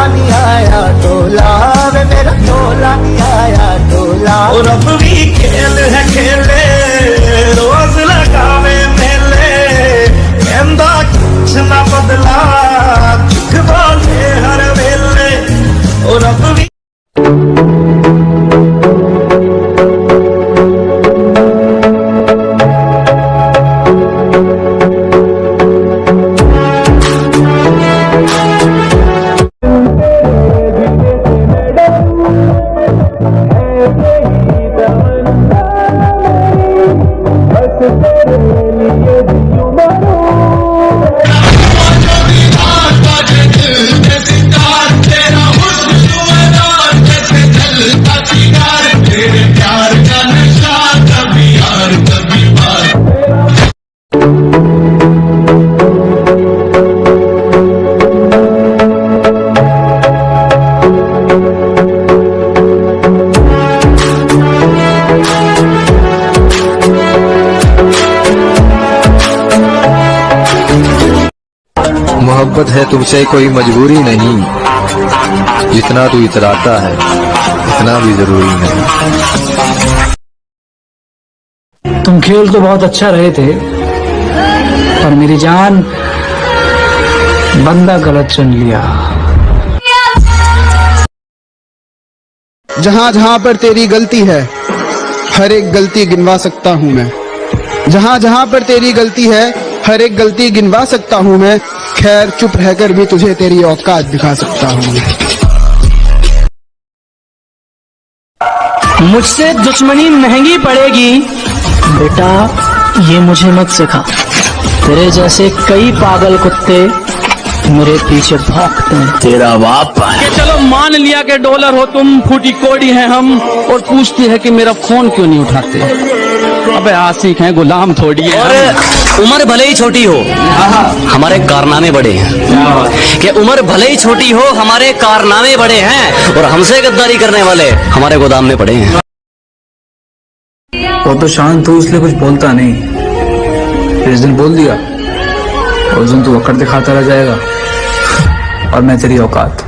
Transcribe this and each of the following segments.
नहीं आया टोला, वे मेरा टोला नहीं आया टोला। और अब भी खेल है खेले, रोज लगावे मेले, कहंदा कुछ ना बदला, झूठ बोले हर वेले। और अब भी मोहब्बत है तुमसे कोई मजबूरी नहीं, जितना तू इतराता है इतना भी जरूरी नहीं। तुम खेल तो बहुत अच्छा रहे थे, पर मेरी जान बंदा गलत चुन लिया। जहां जहां पर तेरी गलती है हर एक गलती गिनवा सकता हूं मैं। जहां जहां पर तेरी गलती है हर एक गलती गिनवा सकता हूं मैं। खैर चुप रहकर भी तुझे तेरी औकात दिखा सकता हूं मैं। मुझसे दुश्मनी महंगी पड़ेगी बेटा, ये मुझे मत सिखा। तेरे जैसे कई पागल कुत्ते मेरे पीछे भागते हैं। तेरा बाप है। चलो मान लिया कि डॉलर हो तुम, फूटी कोड़ी हैं हम, और पूछती है कि मेरा फोन क्यों नहीं उठाते। अबे आशिक हैं, गुलाम थोड़ी है। और उम्र भले ही छोटी हो हमारे कारनामे बड़े हैं। कि उम्र भले ही छोटी हो हमारे कारनामे बड़े हैं, और हमसे गद्दारी करने वाले हमारे गोदाम में पड़े हैं। वो तो शांत हो इसलिए कुछ बोलता नहीं। इस दिन बोल दिया उस दिन तू अकड़ दिखाता रह जाएगा, और मैं तेरी औकात।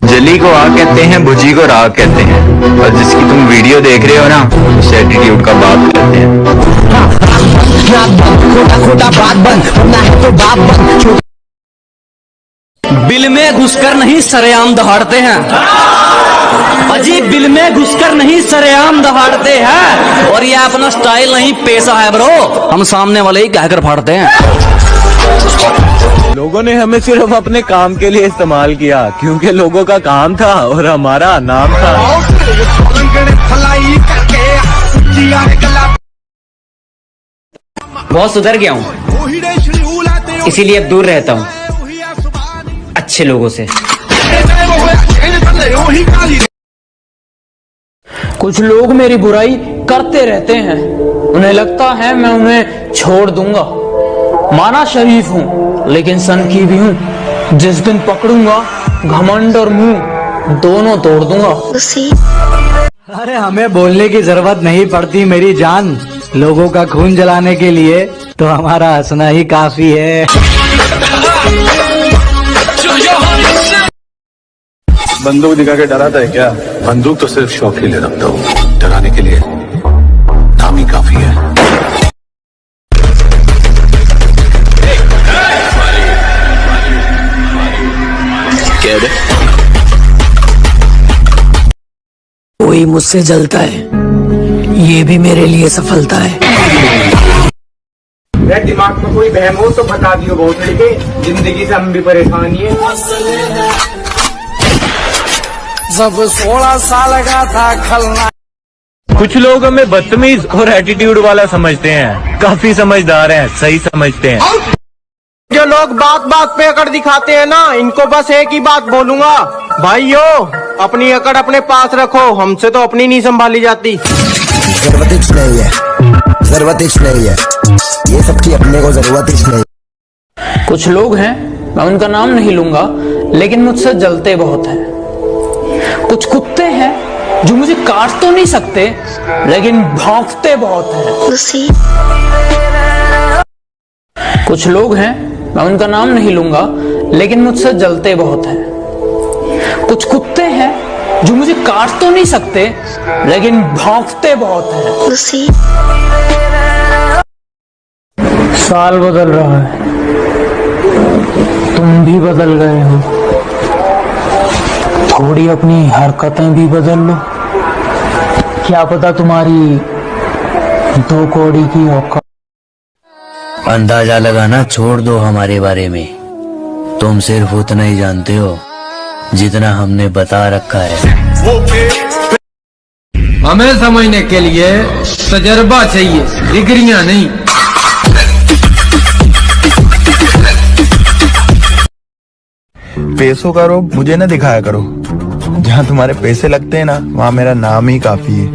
जली को आग कहते हैं, भुजी को राग कहते हैं, और जिसकी तुम वीडियो देख रहे हो ना उसे एटीट्यूड का बाप कहते हैं। बिल में घुसकर नहीं सरेआम दहाड़ते हैं अजी, बिल में घुसकर नहीं सरेआम दहाड़ते हैं। और ये अपना स्टाइल नहीं पेशा है ब्रो, हम सामने वाले ही कहकर फाड़ते हैं। लोगों ने हमें सिर्फ अपने काम के लिए इस्तेमाल किया, क्योंकि लोगों का काम था और हमारा नाम था। बहुत सुधर गया हूँ, इसीलिए अब दूर रहता हूँ अच्छे लोगों से। कुछ लोग मेरी बुराई करते रहते हैं, उन्हें लगता है मैं उन्हें छोड़ दूंगा। माना शरीफ हूँ लेकिन सनकी भी हूँ। जिस दिन पकड़ूंगा घमंड और मुंह दोनों तोड़ दूंगा। अरे हमें बोलने की जरूरत नहीं पड़ती मेरी जान, लोगों का खून जलाने के लिए तो हमारा हंसना ही काफी है। बंदूक दिखा के डराता है क्या? बंदूक तो सिर्फ शौक के लिए रखता हूँ, डराने के लिए नाम ही काफी है। क्या है? कोई मुझसे जलता है, ये भी मेरे लिए सफलता है। मेरे दिमाग में कोई बहम हो तो बता दियो बहुत लड़के, जिंदगी से हम भी परेशान है। जब 16 साल का था खलना। कुछ लोग हमें बदतमीज और एटीट्यूड वाला समझते हैं, काफी समझदार हैं, सही समझते हैं। जो लोग बात बात पे अकड़ दिखाते हैं ना, इनको बस एक ही बात बोलूंगा, भाइयों अपनी अकड़ अपने पास रखो, हमसे तो अपनी नहीं संभाली जाती। जरूरत नहीं है, जरूरत नहीं है, ये सबकी अपने को जरूरत नहीं। कुछ लोग हैं, मैं उनका नाम नहीं लूंगा, लेकिन मुझसे जलते बहुत हैं। कुछ कुत्ते हैं जो मुझे काट तो नहीं सकते, लेकिन भौंकते बहुत हैं। कुछ लोग हैं, मैं उनका नाम नहीं लूंगा, लेकिन मुझसे जलते बहुत हैं। कुछ कुत्ते हैं जो मुझे काट तो नहीं सकते, लेकिन भौंकते बहुत हैं। साल बदल रहा है, तुम भी बदल गए हो। थोड़ी अपनी हरकतें भी बदल लो, क्या पता तुम्हारी 2 कौड़ी की औकात। अंदाजा लगाना छोड़ दो हमारे बारे में। तुम सिर्फ उतना ही जानते हो जितना हमने बता रखा है। हमें समझने के लिए तजर्बा चाहिए, डिग्रियां नहीं। पैसों का रोब मुझे न दिखाया करो। जहाँ तुम्हारे पैसे लगते हैं ना, वहाँ मेरा नाम ही काफी है।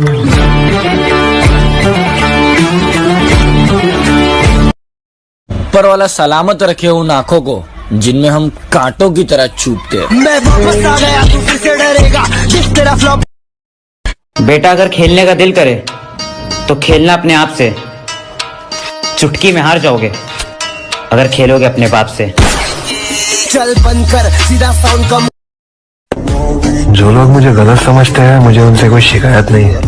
ऊपर वाला सलामत रखे उन आंखों को जिनमें हम कांटों की तरह चुभते हैं। मैं वापस आ गया, तू किससे डरेगा? जिस तेरा फ्लॉप। बेटा अगर खेलने का दिल करे तो खेलना अपने आप से। चुटकी में हार जाओगे अगर खेलोगे अपने बाप से। चल बंद कर, सीधा साउंड कम। जो लोग मुझे गलत समझते हैं, मुझे उनसे कोई शिकायत नहीं है,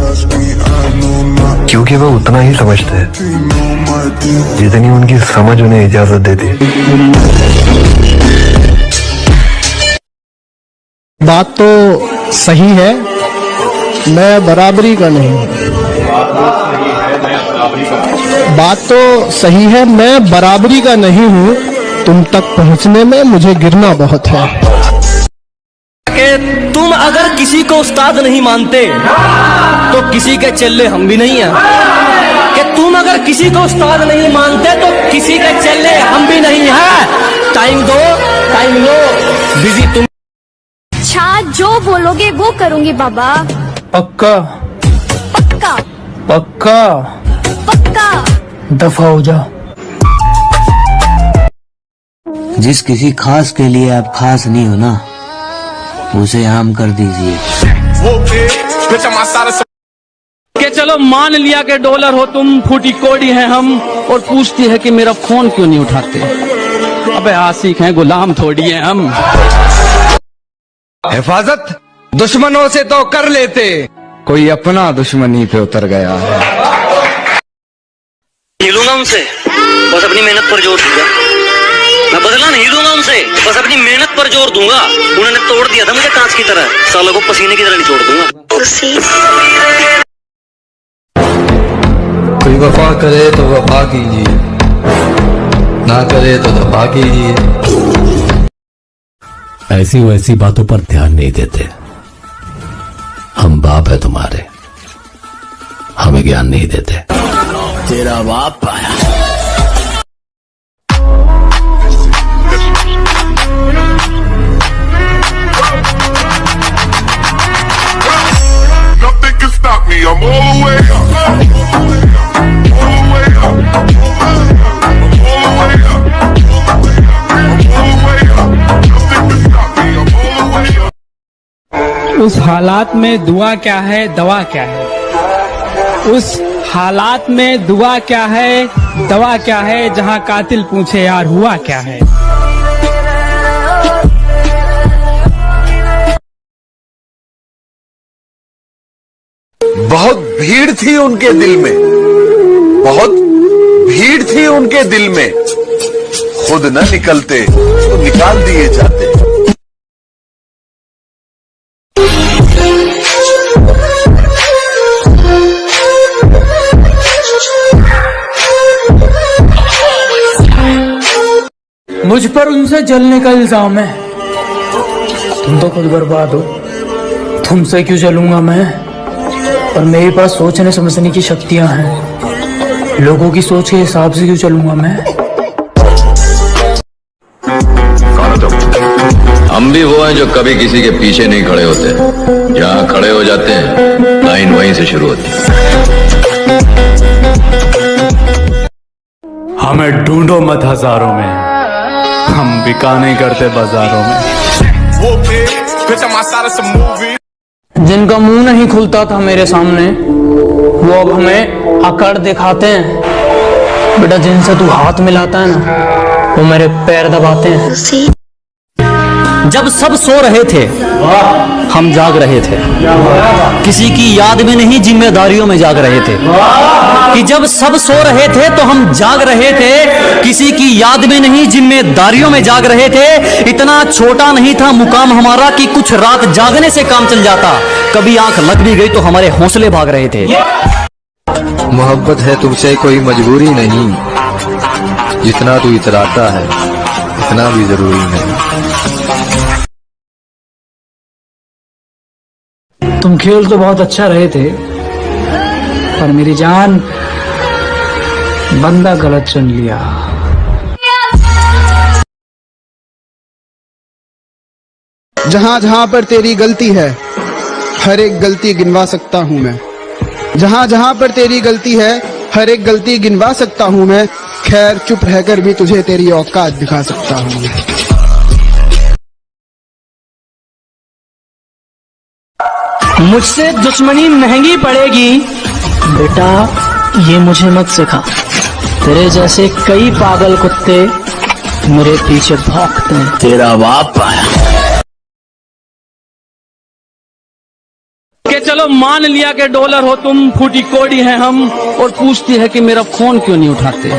क्योंकि वो उतना ही समझते हैं जितनी उनकी समझ उन्हें इजाजत देती। बात तो सही है, मैं बराबरी का नहीं। बात तो सही है, मैं बराबरी का नहीं हूँ। तुम तक पहुँचने में मुझे गिरना बहुत है। कि तुम अगर किसी को उस्ताद नहीं मानते तो किसी के चेले हम भी नहीं हैं। कि तुम अगर किसी को उस्ताद नहीं मानते तो किसी के चेले हम भी नहीं हैं। टाइम दो, टाइम लो, बिजी तुम। अच्छा जो बोलोगे वो करूंगी बाबा। पक्का पक्का पक्का पक्का। दफा हो जा। जिस किसी खास के लिए आप खास नहीं हो ना, उसे आम कर दीजिए। कि चलो मान लिया कि डॉलर हो तुम, फूटी कोड़ी हैं हम, और पूछती है कि मेरा फोन क्यों नहीं उठाते। अबे आशिक हैं, गुलाम थोड़ी हैं हम। हिफाजत दुश्मनों से तो कर लेते, कोई अपना दुश्मनी पे उतर गया है। हिलूंगा उनसे, बस अपनी मेहनत पर जोर दूंगा। मैं बदला नहीं दूंगा उनसे, बस अपनी मेहनत पर जोर दूंगा। उन्होंने तोड़ दिया था मुझे कांच की तरह, सालों को पसीने की तरह नहीं छोड़ दूंगा। कोई वफा करे तो वफा कीजिए, ना करे तो दफा कीजिए। ऐसी वैसी बातों पर ध्यान नहीं देते। हम बाप है तुम्हारे, हमें ज्ञान नहीं देते। तेरा बाप आया। I'm all the way up. All the way up. All the way up. All the way up. Nothing can stop me. I'm all the way up. उस हालात में दुआ क्या है, दवा क्या है? उस हालात में दुआ क्या है, दवा क्या है? जहां कातिल पूछे यार हुआ क्या है? बहुत भीड़ थी उनके दिल में, बहुत भीड़ थी उनके दिल में। खुद न निकलते तो निकाल दिए जाते। मुझ पर उनसे जलने का इल्जाम है। तुम तो खुद बर्बाद हो, तुमसे क्यों जलूंगा मैं? और मेरे पास सोचने समझने की शक्तियां हैं, लोगों की सोच के हिसाब से क्यों चलूंगा मैं? हम भी वो हैं जो कभी किसी के पीछे नहीं खड़े होते, जहाँ खड़े हो जाते हैं लाइन वहीं से शुरू होती है। हमें ढूंढो मत हजारों में, हम बिका नहीं करते बाजारों में। जिनका मुंह नहीं खुलता था मेरे सामने, वो अब हमें अकड़ दिखाते हैं। बेटा जिनसे तू हाथ मिलाता है ना, वो मेरे पैर दबाते हैं। जब सब सो रहे थे हम जाग रहे थे, किसी की याद में नहीं जिम्मेदारियों में जाग रहे थे। कि जब सब सो रहे थे तो हम जाग रहे थे, किसी की याद में नहीं जिम्मेदारियों में जाग रहे थे। इतना छोटा नहीं था मुकाम हमारा कि कुछ रात जागने से काम चल जाता। कभी आंख लग भी गई तो हमारे हौसले भाग रहे थे। मोहब्बत है तुमसे कोई मजबूरी नहीं, जितना तू इतराता है इतना भी जरूरी नहीं। तुम खेल तो बहुत अच्छा रहे थे, पर मेरी जान बंदा गलत चुन लिया। जहां जहां पर तेरी गलती है हर एक गलती गिनवा सकता हूं मैं। जहां जहां पर तेरी गलती है हर एक गलती गिनवा सकता हूं मैं। खैर चुप रहकर भी तुझे तेरी औकात दिखा सकता हूं मैं। मुझसे दुश्मनी महंगी पड़ेगी बेटा, ये मुझे मत सिखा। तेरे जैसे कई पागल कुत्ते मेरे पीछे भौंकते हैं। तेरा बाप आया। कि चलो मान लिया कि डॉलर हो तुम, फूटी कोड़ी हैं हम, और पूछती है कि मेरा फोन क्यों नहीं उठाते।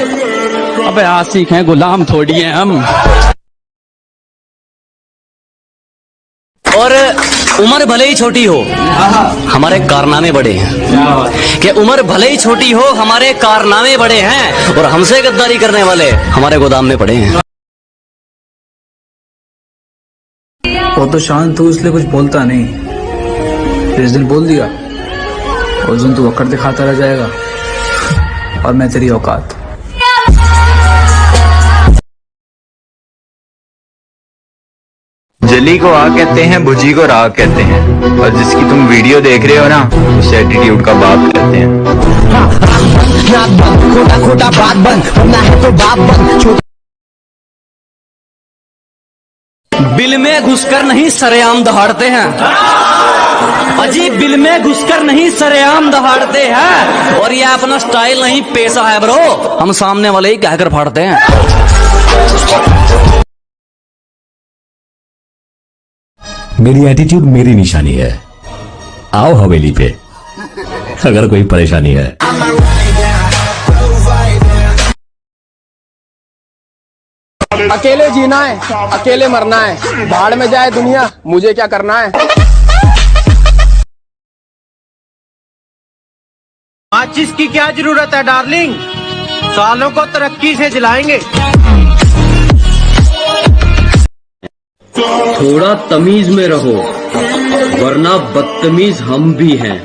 अबे आशिक हैं, गुलाम थोड़ी हैं हम। और उम्र भले ही छोटी हो हमारे कारनामे बड़े हैं। कि उम्र भले ही छोटी हो हमारे कारनामे बड़े हैं, और हमसे गद्दारी करने वाले हमारे गोदाम में पड़े हैं। वो तो शांत हूँ इसलिए कुछ बोलता नहीं। जिस दिन बोल दिया उस दिन तू अकड़ दिखाता रह जाएगा, और मैं तेरी औकात। जली को आ कहते हैं, भुजी को राग कहते हैं, और जिसकी तुम वीडियो देख रहे हो ना उसे एटीट्यूड का बाप कहते हैं। खोटा खोटा बात बंद होना है तो बाप बंद। बिल में घुसकर नहीं सरेआम दहाड़ते हैं। अजी बिल में घुसकर नहीं सरेआम दहाड़ते हैं, और ये अपना स्टाइल नहीं पेशा है ब्रो। हम सामने वाले ही कहकर फाड़ते हैं। मेरी एटीट्यूड मेरी निशानी है। आओ हवेली पे अगर कोई परेशानी है। अकेले जीना है, अकेले मरना है। भाड़ में जाए दुनिया, मुझे क्या करना है। माचिस की क्या जरूरत है डार्लिंग, सालों को तरक्की से जलाएंगे। थोड़ा तमीज में रहो वरना बदतमीज हम भी हैं।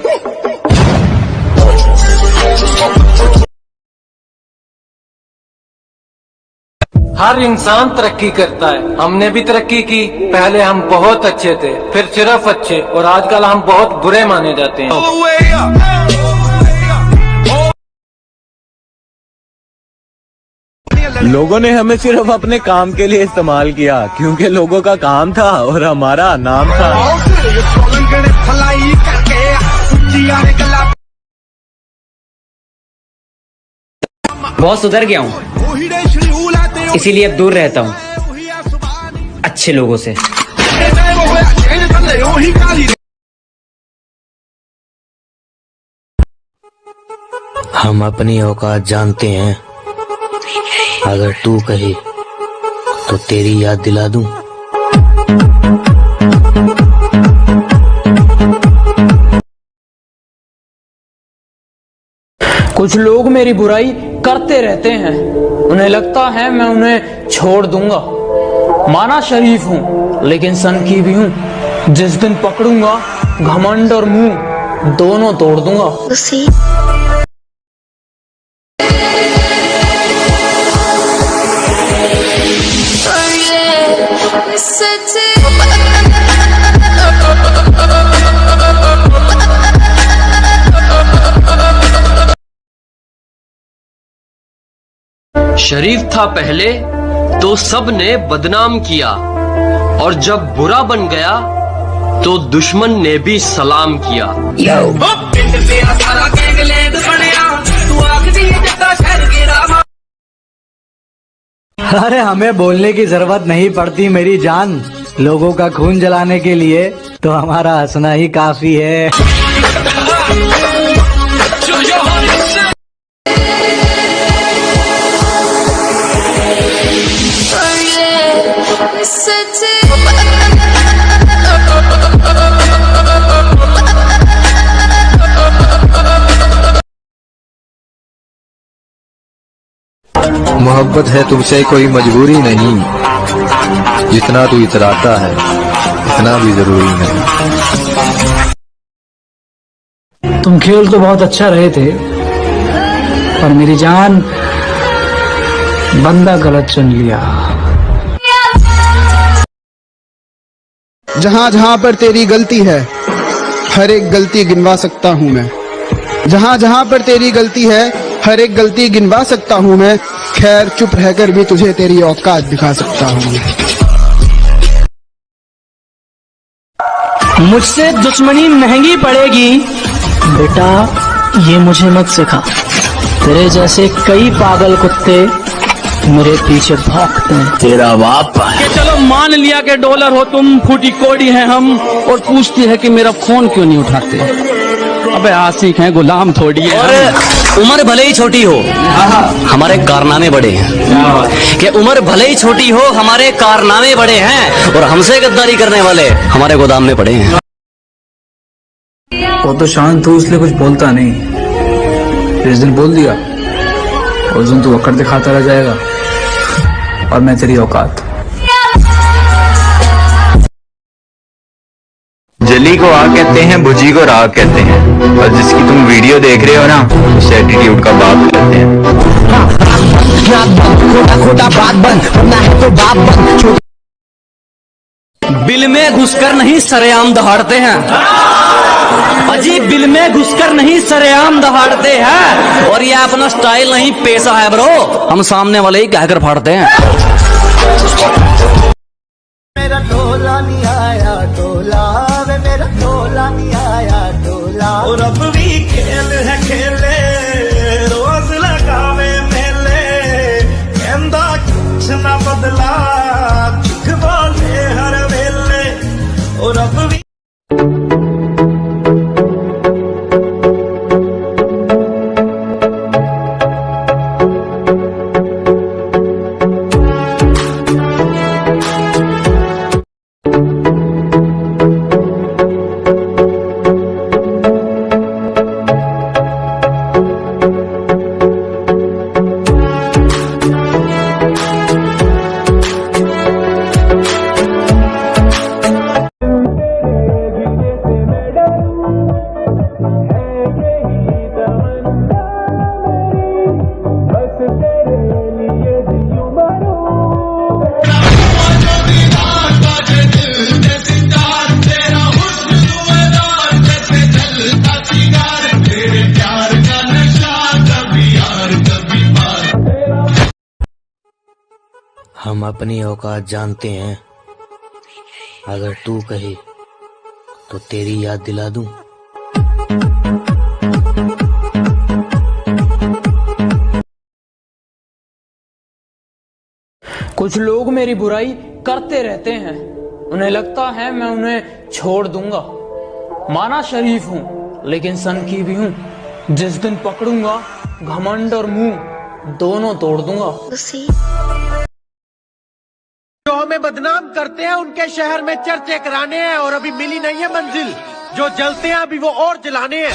हर इंसान तरक्की करता है। हमने भी तरक्की की। पहले हम बहुत अच्छे थे, फिर सिर्फ अच्छे, और आजकल हम बहुत बुरे माने जाते हैं। लोगों ने हमें सिर्फ अपने काम के लिए इस्तेमाल किया, क्योंकि लोगों का काम था और हमारा नाम था। बहुत सुधर गया हूँ, इसीलिए अब दूर रहता हूँ अच्छे लोगों से। हम अपनी औकात जानते हैं, अगर तू कहे तो तेरी याद दिला दूं। कुछ लोग मेरी बुराई करते रहते हैं, उन्हें लगता है मैं उन्हें छोड़ दूंगा। माना शरीफ हूँ लेकिन सन की भी हूँ। जिस दिन पकड़ूंगा घमंड और मुंह दोनों तोड़ दूंगा। शरीफ था पहले तो सब ने बदनाम किया, और जब बुरा बन गया तो दुश्मन ने भी सलाम किया। अरे हमें बोलने की जरूरत नहीं पड़ती मेरी जान, लोगों का खून जलाने के लिए तो हमारा हंसना ही काफी है। मोहब्बत है तुमसे कोई मजबूरी नहीं, जितना तू इतराता है इतना भी जरूरी नहीं। तुम खेल तो बहुत अच्छा रहे थे, पर मेरी जान बंदा गलत चुन लिया। जहां जहां पर तेरी गलती है हर एक गलती गिनवा सकता हूं मैं। जहां जहां पर तेरी गलती है हर एक गलती गिनवा सकता हूं मैं। खैर चुप रहकर भी तुझे तेरी औकात दिखा सकता हूं मैं। मुझसे दुश्मनी महंगी पड़ेगी बेटा, ये मुझे मत सिखा। तेरे जैसे कई पागल कुत्ते मेरे पीछे भौंकते हैं। तेरा बाप कि चलो मान लिया कि डॉलर हो तुम, फूटी कोड़ी हैं हम, और पूछती है कि मेरा फोन क्यों नहीं उठाते। अबे आशिक हैं, गुलाम थोड़ी है। और उम्र भले ही छोटी हो हमारे कारनामे बड़े हैं, कि उम्र भले ही छोटी हो हमारे कारनामे बड़े हैं, और हमसे गद्दारी करने वाले हमारे गोदाम में पड़े हैं। वो तो शांत हूँ इसलिए कुछ बोलता नहीं। जिस दिन बोल दिया उस दिन तू अकड़ दिखाता रह जाएगा, और मैं तेरी औकात। जली को आग कहते हैं, भुजी को राग कहते हैं, और जिसकी तुम वीडियो देख रहे हो ना उसे एटीट्यूड का बाप कहते हैं। बिल में घुसकर नहीं सरेआम दहाड़ते हैं अजी, बिल में घुसकर नहीं सरेआम दहाड़ते हैं, और ये अपना स्टाइल नहीं पेशा है ब्रो, हम सामने वाले ही कहकर फाड़ते हैं। मेरा ढोला नहीं आया ढोला, वे मेरा ढोला नहीं आया ढोला। और अब भी खेल है खेले, रोज लगावे मेले, कहंदा कुछ ना बदला, झूठ बोले हर वेले। और अब भी हम अपनी औकात जानते हैं, अगर तू कहे तो तेरी याद दिला दूं। कुछ लोग मेरी बुराई करते रहते हैं, उन्हें लगता है मैं उन्हें छोड़ दूंगा। माना शरीफ हूं लेकिन सनकी भी हूं, जिस दिन पकड़ूंगा घमंड और मुंह दोनों तोड़ दूंगा। जो हमें बदनाम करते हैं उनके शहर में चर्चे कराने हैं, और अभी मिली नहीं है मंजिल। जो जलते हैं अभी वो और जलाने हैं।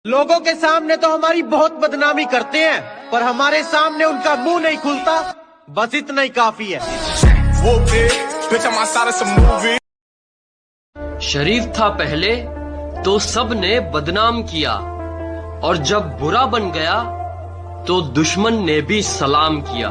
लोगों के सामने तो हमारी बहुत बदनामी करते हैं, पर हमारे सामने उनका मुंह नहीं खुलता, बस इतना ही काफी है। शरीफ था पहले तो सब ने बदनाम किया, और जब बुरा बन गया तो दुश्मन ने भी सलाम किया।